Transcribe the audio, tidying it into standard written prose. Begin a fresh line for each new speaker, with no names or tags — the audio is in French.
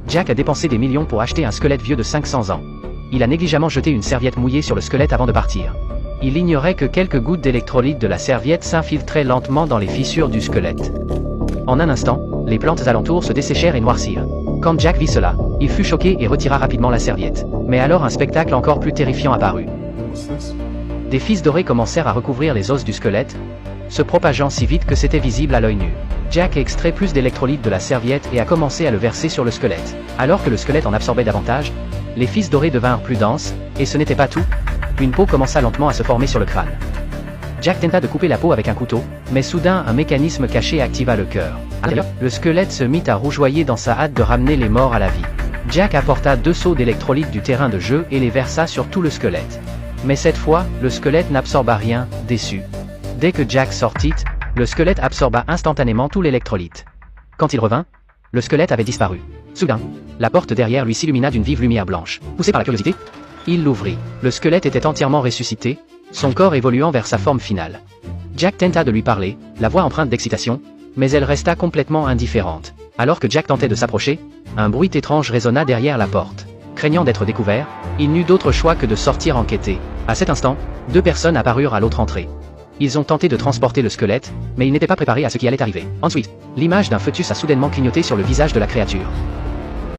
Jack a dépensé des millions pour acheter un squelette vieux de 500 ans. Il a négligemment jeté une serviette mouillée sur le squelette avant de partir. Il ignorait que quelques gouttes d'électrolyte de la serviette s'infiltraient lentement dans les fissures du squelette. En un instant, les plantes alentours se desséchèrent et noircirent. Quand Jack vit cela, il fut choqué et retira rapidement la serviette. Mais alors un spectacle encore plus terrifiant apparut. Des fils dorés commencèrent à recouvrir les os du squelette, se propageant si vite que c'était visible à l'œil nu. Jack a extrait plus d'électrolyte de la serviette et a commencé à le verser sur le squelette. Alors que le squelette en absorbait davantage, les fils dorés devinrent plus denses, et ce n'était pas tout. Une peau commença lentement à se former sur le crâne. Jack tenta de couper la peau avec un couteau, mais soudain un mécanisme caché activa le cœur. Le squelette se mit à rougeoyer dans sa hâte de ramener les morts à la vie. Jack apporta 2 seaux d'électrolyte du terrain de jeu et les versa sur tout le squelette. Mais cette fois, le squelette n'absorba rien, déçu. Dès que Jack sortit, le squelette absorba instantanément tout l'électrolyte. Quand il revint, le squelette avait disparu. Soudain, la porte derrière lui s'illumina d'une vive lumière blanche. Poussé par la curiosité, il l'ouvrit. Le squelette était entièrement ressuscité, son corps évoluant vers sa forme finale. Jack tenta de lui parler, la voix empreinte d'excitation, mais elle resta complètement indifférente. Alors que Jack tentait de s'approcher, un bruit étrange résonna derrière la porte. Craignant d'être découvert, il n'eut d'autre choix que de sortir enquêter. À cet instant, 2 personnes apparurent à l'autre entrée. Ils ont tenté de transporter le squelette, mais ils n'étaient pas préparés à ce qui allait arriver. Ensuite, l'image d'un fœtus a soudainement clignoté sur le visage de la créature.